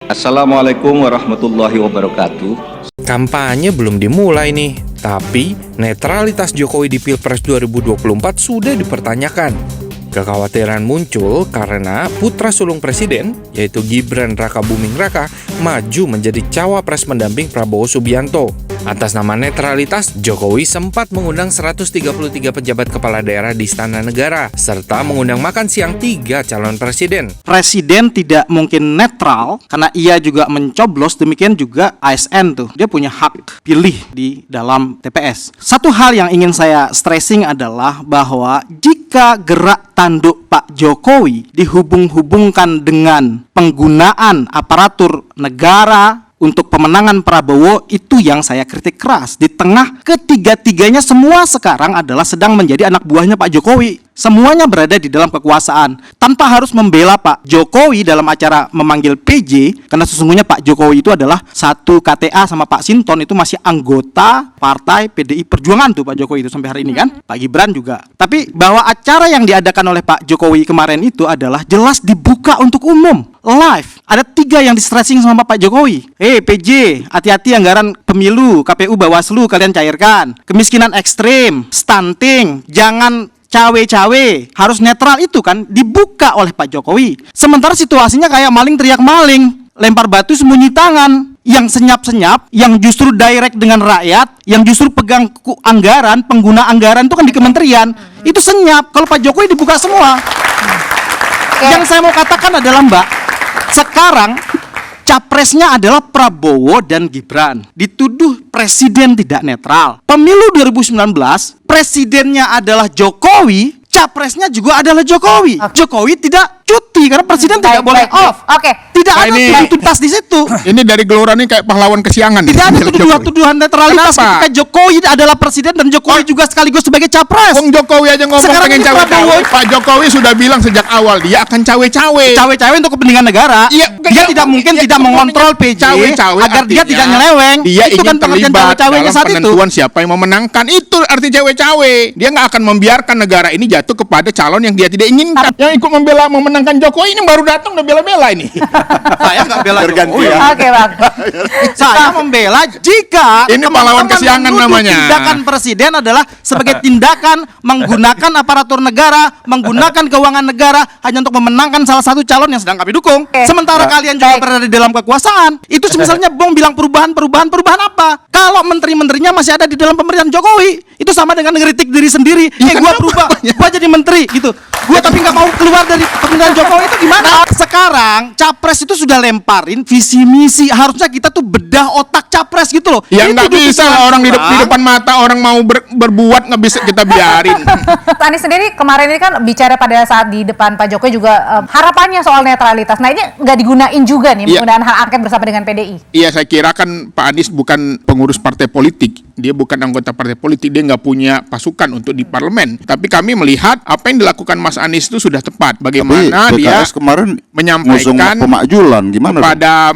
Assalamualaikum warahmatullahi wabarakatuh. Kampanye belum dimulai nih, tapi netralitas Jokowi di Pilpres 2024 sudah dipertanyakan. Kekhawatiran muncul karena putra sulung presiden, yaitu Gibran Rakabuming Raka, maju menjadi cawapres mendamping Prabowo Subianto. Atas nama netralitas, Jokowi sempat mengundang 133 pejabat kepala daerah di Istana Negara, serta mengundang makan siang 3 calon presiden. Presiden tidak mungkin netral karena ia juga mencoblos, demikian juga ASN tuh. Dia punya hak pilih di dalam TPS. Satu hal yang ingin saya stressing adalah bahwa jika gerak tanduk Pak Jokowi dihubung-hubungkan dengan penggunaan aparatur negara untuk pemenangan Prabowo, itu yang saya kritik keras. Di tengah ketiga-tiganya semua sekarang adalah sedang menjadi anak buahnya Pak Jokowi. Semuanya berada di dalam kekuasaan tanpa harus membela Pak Jokowi dalam acara memanggil PJ, karena sesungguhnya Pak Jokowi itu adalah satu KTA sama Pak Sinton itu masih anggota partai PDI Perjuangan tuh Pak Jokowi itu sampai hari ini kan. Pak Gibran juga. Tapi bahwa acara yang diadakan oleh Pak Jokowi kemarin itu adalah jelas dibuka untuk umum, live. Ada 3 yang di-stressing sama Pak Jokowi. PJ, hati-hati anggaran pemilu, KPU Bawaslu kalian cairkan. Kemiskinan ekstrim, stunting, jangan cawe-cawe, harus netral, itu kan dibuka oleh Pak Jokowi. Sementara situasinya kayak maling teriak maling, lempar batu sembunyi tangan. Yang senyap-senyap, yang justru direct dengan rakyat, yang justru pegang anggaran, pengguna anggaran itu kan di kementerian. Itu senyap. Kalau Pak Jokowi dibuka semua. Yang saya mau katakan adalah Mbak, sekarang capresnya adalah Prabowo dan Gibran. Dituduh presiden tidak netral. Pemilu 2019, presidennya adalah Jokowi, capresnya juga adalah Jokowi. Jokowi tidak cuti karena presiden tidak boleh off. Tidak ada tuntutan di situ. Ini dari gelora ini kayak pahlawan kesiangan. Tidak ada tuduhan netralitas ketika Jokowi adalah presiden dan Jokowi juga sekaligus sebagai capres. Wong Jokowi aja ngomong sekarang pengen cawe-cawe. Pak Jokowi sudah bilang sejak awal dia akan cawe-cawe. Cawe-cawe untuk kepentingan negara. Dia tidak mungkin tidak mengontrol PJ agar dia tidak nyeleweng. Dia itu ingin kan pengertian terlibat cawe-cawenya dalam saat itu. penentuan siapa yang memenangkan. Itu arti cawe-cawe. Dia nggak akan membiarkan negara ini jatuh kepada calon yang dia tidak inginkan. Yang ikut membela memenangkan Jokowi ini baru datang udah bela-bela ini. Saya nggak bela Jokowi. Oke, Bang. Saya membela jika ini pahlawan kesiangan namanya. Tindakan presiden adalah sebagai tindakan menggunakan aparatur negara, menggunakan keuangan negara hanya untuk memenangkan salah satu calon yang sedang kami dukung. Sementara kalian juga berada di dalam kekuasaan. Itu misalnya Bong bilang perubahan apa? Kalau menteri-menterinya masih ada di dalam pemerintahan Jokowi, itu sama dengan ngeritik diri sendiri. Gua berubah, gua jadi menteri gitu. Gua tapi nggak mau keluar dari pemerintahan Jokowi, itu gimana? Sekarang capres itu sudah lemparin visi misi, harusnya kita tuh bedah otak capres gitu loh. Ya nggak bisa lah, orang di depan mata orang mau berbuat nggak bisa kita biarin. Pak Anies sendiri kemarin ini kan bicara pada saat di depan Pak Jokowi juga harapannya soal netralitas. Nah ini nggak digunain juga nih penggunaan hak angket bersama dengan PDI. Iya, saya kira kan Pak Anies bukan pengurus partai politik. Dia bukan anggota partai politik, dia nggak punya pasukan untuk di parlemen. Tapi kami melihat apa yang dilakukan Mas Anies itu sudah tepat. Bagaimana dia kemarin menyampaikan pemakjulan gimana kepada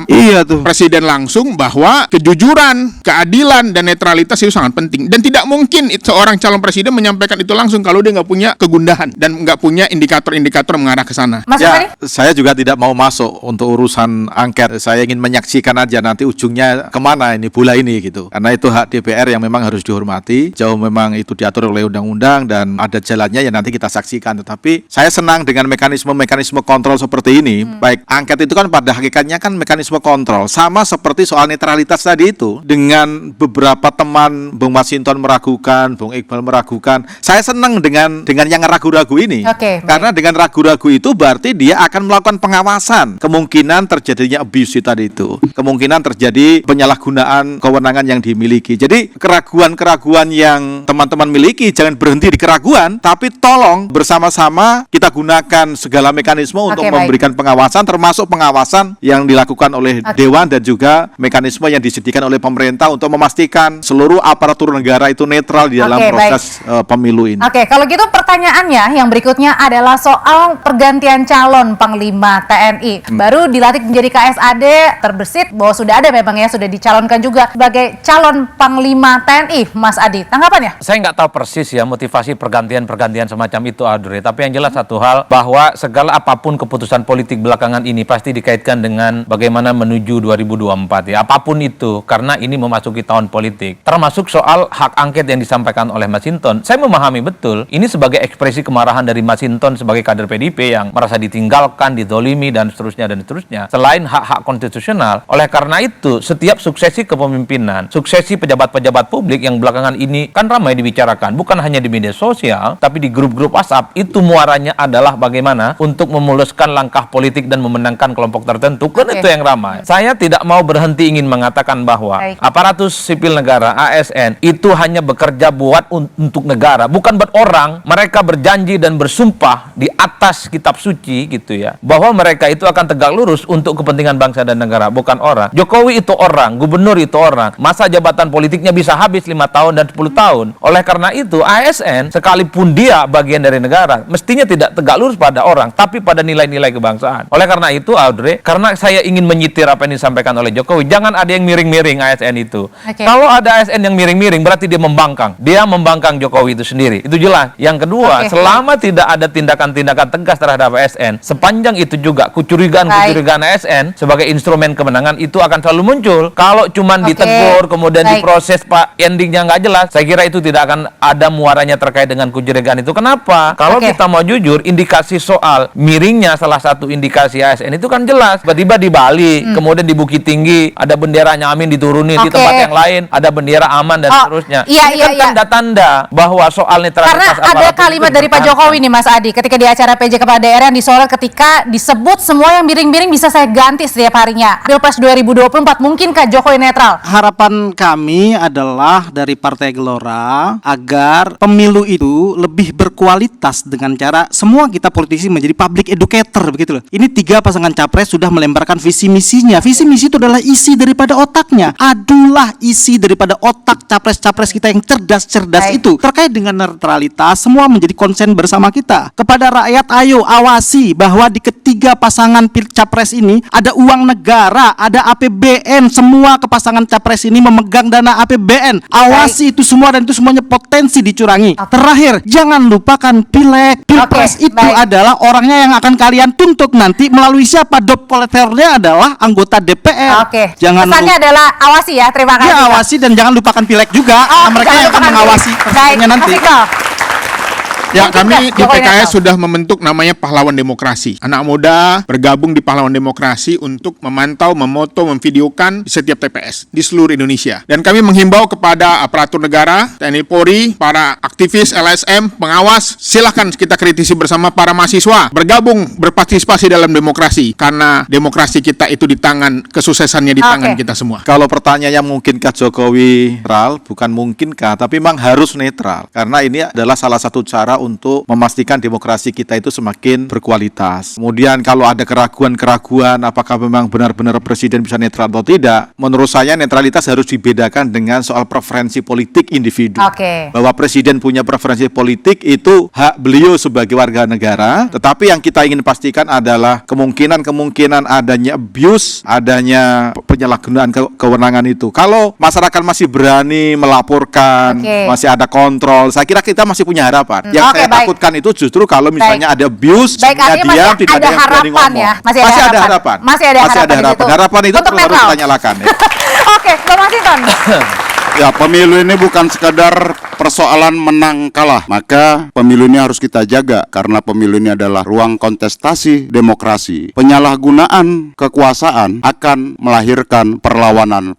presiden langsung bahwa kejujuran, keadilan, dan netralitas itu sangat penting. Dan tidak mungkin seorang calon presiden menyampaikan itu langsung kalau dia nggak punya kegundahan dan nggak punya indikator-indikator mengarah ke sana. Mas ya, saya juga tidak mau masuk untuk urusan angket. Saya ingin menyaksikan aja nanti ujungnya kemana ini bola ini gitu. Karena itu hak DPR yang memang harus dihormati. Jauh memang itu diatur oleh undang-undang dan ada jalannya ya nanti kita saksikan. Tetapi saya senang dengan mekanisme kontrol seperti ini. Baik, angket itu kan pada hakikatnya kan mekanisme kontrol. Sama seperti soal netralitas tadi itu. Dengan beberapa teman Bung Masinton meragukan, Bung Iqbal meragukan. Saya senang dengan yang ragu-ragu ini. Karena dengan ragu-ragu itu berarti dia akan melakukan pengawasan. Kemungkinan terjadinya abuse tadi itu. Kemungkinan terjadi penyalahgunaan kewenangan yang dimiliki. Jadi keraguan-keraguan yang teman-teman miliki jangan berhenti di keraguan, tapi tolong bersama-sama kita gunakan segala mekanisme untuk memberikan pengawasan, termasuk pengawasan yang dilakukan oleh Dewan dan juga mekanisme yang disediakan oleh pemerintah untuk memastikan seluruh aparatur negara itu netral di dalam proses pemilu ini. Kalau gitu pertanyaannya yang berikutnya adalah soal pergantian calon Panglima TNI. Baru dilantik menjadi KSAD, terbersit bahwa sudah ada memang ya, sudah dicalonkan juga sebagai calon Panglima TNI, Mas Adi. Tanggapannya? Saya nggak tahu persis ya motivasi pergantian semacam itu, Adri. Tapi yang jelas satu hal, bahwa segala apapun apapun keputusan politik belakangan ini pasti dikaitkan dengan bagaimana menuju 2024 ya. Apapun itu, karena ini memasuki tahun politik. Termasuk soal hak angket yang disampaikan oleh Mas Hinton. Saya memahami betul, ini sebagai ekspresi kemarahan dari Mas Hinton sebagai kader PDIP yang merasa ditinggalkan, didolimi, dan seterusnya. Selain hak-hak konstitusional, oleh karena itu, setiap suksesi kepemimpinan, suksesi pejabat-pejabat publik yang belakangan ini kan ramai dibicarakan, bukan hanya di media sosial, tapi di grup-grup WhatsApp, itu muaranya adalah bagaimana untuk memuluskan langkah politik dan memenangkan kelompok tertentu. Kan itu yang ramai. Saya tidak mau berhenti ingin mengatakan bahwa aparatus sipil negara, ASN, itu hanya bekerja buat untuk negara, bukan buat orang. Mereka berjanji dan bersumpah di atas kitab suci gitu ya, bahwa mereka itu akan tegak lurus untuk kepentingan bangsa dan negara, bukan orang. Jokowi itu orang, gubernur itu orang. Masa jabatan politiknya bisa habis 5 tahun dan 10 tahun. Oleh karena itu, ASN sekalipun dia bagian dari negara, mestinya tidak tegak lurus pada orang, tapi pada nilai-nilai kebangsaan. Oleh karena itu, Audrey, karena saya ingin menyitir apa yang disampaikan oleh Jokowi, jangan ada yang miring-miring ASN itu. Kalau ada ASN yang miring-miring, berarti dia membangkang. Dia membangkang Jokowi itu sendiri. Itu jelas. Yang kedua, selama tidak ada tindakan-tindakan tegas terhadap ASN, sepanjang itu juga kecurigaan-kecurigaan ASN sebagai instrumen kemenangan itu akan selalu muncul. Kalau cuma ditegur, kemudian diproses, Pak, endingnya nggak jelas, saya kira itu tidak akan ada muaranya terkait dengan kecurigaan itu. Kenapa? Kalau kita mau jujur, indikasi soal miringnya salah satu indikasi ASN itu kan jelas. Tiba-tiba di Bali, kemudian di Bukit Tinggi, ada benderanya Amin diturunin, di tempat yang lain ada bendera aman dan seterusnya. Ini kan tanda-tanda bahwa soal netralitas karena ada kalimat dari Pak Jokowi nih Mas Adi, ketika di acara PJ Kepala Daerah yang disorot ketika disebut semua yang miring-miring bisa saya ganti setiap harinya. Pilpres 2024, mungkinkah Jokowi netral? Harapan kami adalah dari Partai Gelora agar pemilu itu lebih berkualitas dengan cara semua kita politisi menjadi public educator begitu loh. Ini 3 pasangan capres sudah melemparkan visi misinya. Visi misi itu adalah isi daripada otaknya. Adulah isi daripada otak capres-capres kita yang cerdas-cerdas itu terkait dengan netralitas, semua menjadi konsen bersama kita. Kepada rakyat, ayo awasi bahwa di ketiga pasangan capres ini ada uang negara, ada APBN, semua kepasangan capres ini memegang dana APBN. Awasi itu semua dan itu semuanya potensi dicurangi. Terakhir, jangan lupakan pileg. Pilpres itu adalah orangnya yang akan kalian tuntut nanti melalui siapa? Dop kolektornya adalah anggota DPR. Jangan pesannya adalah awasi ya, terima kasih. Ya, awasi dan jangan lupakan pileg juga. Mereka yang akan mengawasi prosesnya nanti. Ya, kami di PKS sudah membentuk namanya Pahlawan Demokrasi. Anak muda bergabung di Pahlawan Demokrasi untuk memantau, memoto, memvideokan di setiap TPS di seluruh Indonesia. Dan kami menghimbau kepada aparatur negara, TNI Polri, para aktivis LSM, pengawas, silakan kita kritisi bersama para mahasiswa. Bergabung, berpartisipasi dalam demokrasi. Karena demokrasi kita itu di tangan, kesuksesannya di tangan kita semua. Kalau pertanyaannya mungkinkah Jokowi netral, bukan mungkinkah, tapi memang harus netral. Karena ini adalah salah satu cara untuk memastikan demokrasi kita itu semakin berkualitas. Kemudian kalau ada keraguan-keraguan apakah memang benar-benar presiden bisa netral atau tidak, menurut saya netralitas harus dibedakan dengan soal preferensi politik individu. Bahwa presiden punya preferensi politik itu hak beliau sebagai warga negara, tetapi yang kita ingin pastikan adalah kemungkinan adanya abuse, adanya penyalahgunaan kewenangan itu. Kalau masyarakat masih berani melaporkan, masih ada kontrol, saya kira kita masih punya harapan. Yang saya takutkan itu justru kalau misalnya ada abuse, dia diam, tidak ada yang berani ngomong. Ya? Masih ada harapan. Harapan itu perlu harus kita nyalakan. Ya. Oke, Bang Masinton. Ya, pemilu ini bukan sekadar persoalan menang kalah. Maka pemilu ini harus kita jaga karena pemilu ini adalah ruang kontestasi demokrasi. Penyalahgunaan kekuasaan akan melahirkan perlawanan.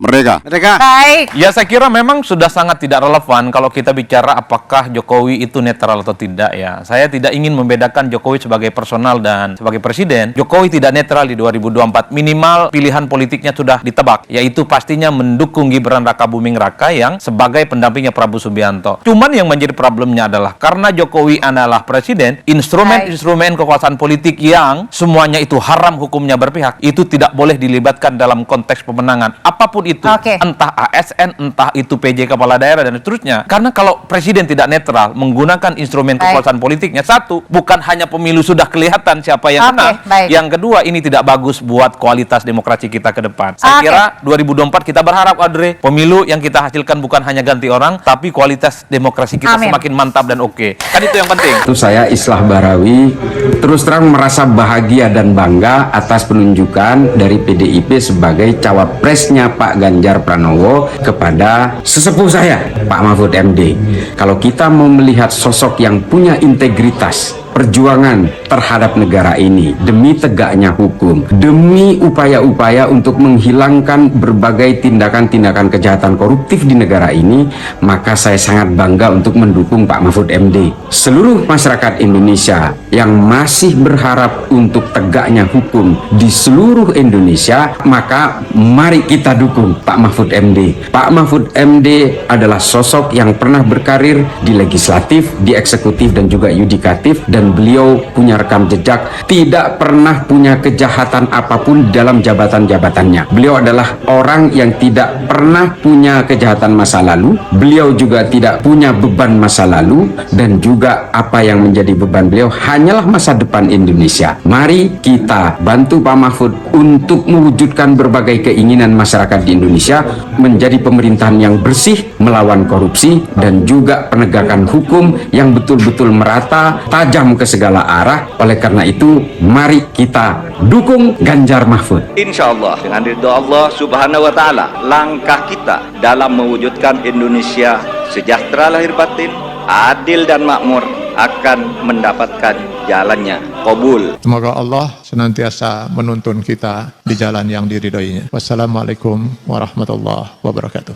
Mereka. Baik. Ya, saya kira memang sudah sangat tidak relevan kalau kita bicara apakah Jokowi itu netral atau tidak ya. Saya tidak ingin membedakan Jokowi sebagai personal dan sebagai presiden. Jokowi tidak netral di 2024. Minimal pilihan politiknya sudah ditebak, yaitu pastinya mendukung Gibran Raka Buming Raka yang sebagai pendampingnya Prabowo Subianto. Cuman yang menjadi problemnya adalah karena Jokowi adalah presiden, instrumen-instrumen kekuasaan politik yang semuanya itu haram hukumnya berpihak, itu tidak boleh dilibatkan dalam konteks pemenangan. Apapun itu, entah ASN, entah itu PJ Kepala Daerah dan seterusnya. Karena kalau presiden tidak netral menggunakan instrumen kekuasaan politiknya, satu, bukan hanya pemilu sudah kelihatan siapa yang menang. Yang kedua, ini tidak bagus buat kualitas demokrasi kita ke depan. Saya kira 2024 kita berharap, Audrey, pemilu yang kita hasilkan bukan hanya ganti orang, tapi kualitas demokrasi kita Amin. semakin mantap dan oke. Kan itu yang penting. Itu saya Islah Barawi terus terang merasa bahagia dan bangga atas penunjukan dari PDIP sebagai cawapresnya Pak Ganjar Pranowo kepada sesepuh saya Pak Mahfud MD. Kalau kita mau melihat sosok yang punya integritas, perjuangan terhadap negara ini demi tegaknya hukum, demi upaya-upaya untuk menghilangkan berbagai tindakan-tindakan kejahatan koruptif di negara ini, maka saya sangat bangga untuk mendukung Pak Mahfud MD. Seluruh masyarakat Indonesia yang masih berharap untuk tegaknya hukum di seluruh Indonesia, maka mari kita dukung Pak Mahfud MD. Pak Mahfud MD adalah sosok yang pernah berkarir di legislatif, di eksekutif dan juga yudikatif, dan beliau punya rekam jejak tidak pernah punya kejahatan apapun dalam jabatan-jabatannya. Beliau adalah orang yang tidak pernah punya kejahatan masa lalu. Beliau juga tidak punya beban masa lalu, dan juga apa yang menjadi beban beliau hanyalah masa depan Indonesia. Mari kita bantu Pak Mahfud untuk mewujudkan berbagai keinginan masyarakat di Indonesia menjadi pemerintahan yang bersih, melawan korupsi, dan juga penegakan hukum yang betul-betul merata, tajam ke segala arah. Oleh karena itu, mari kita dukung Ganjar Mahfud. Insya Allah dengan ridho Allah Subhanahu wa Ta'ala, langkah kita dalam mewujudkan Indonesia sejahtera lahir batin, adil dan makmur akan mendapatkan jalannya. Qabul. Semoga Allah senantiasa menuntun kita di jalan yang diridhoinya. Wassalamualaikum warahmatullahi wabarakatuh.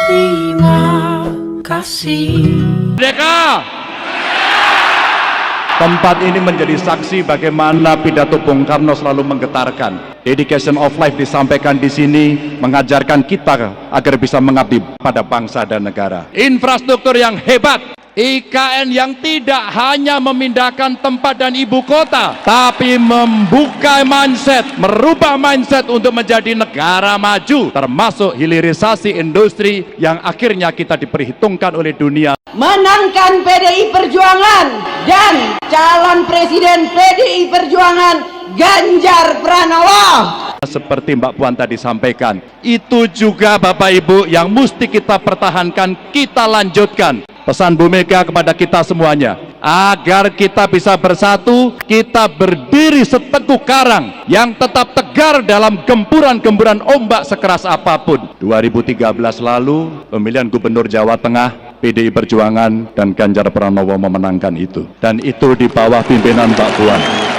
Terima kasih. Merdeka! Tempat ini menjadi saksi bagaimana pidato Bung Karno selalu menggetarkan. Dedication of life disampaikan di sini, mengajarkan kita agar bisa mengabdi pada bangsa dan negara. Infrastruktur yang hebat, IKN yang tidak hanya memindahkan tempat dan ibu kota, tapi membuka mindset, merubah mindset untuk menjadi negara maju, termasuk hilirisasi industri yang akhirnya kita diperhitungkan oleh dunia. Menangkan PDI Perjuangan dan calon presiden PDI Perjuangan Ganjar Pranowo. Seperti Mbak Puan tadi sampaikan, itu juga Bapak Ibu yang mesti kita pertahankan, kita lanjutkan. Pesan Bu Mega kepada kita semuanya, agar kita bisa bersatu, kita berdiri seteguh karang yang tetap tegar dalam gempuran-gempuran ombak sekeras apapun. 2013 lalu, pemilihan Gubernur Jawa Tengah, PDI Perjuangan dan Ganjar Pranowo memenangkan itu. Dan itu di bawah pimpinan Mbak Puan.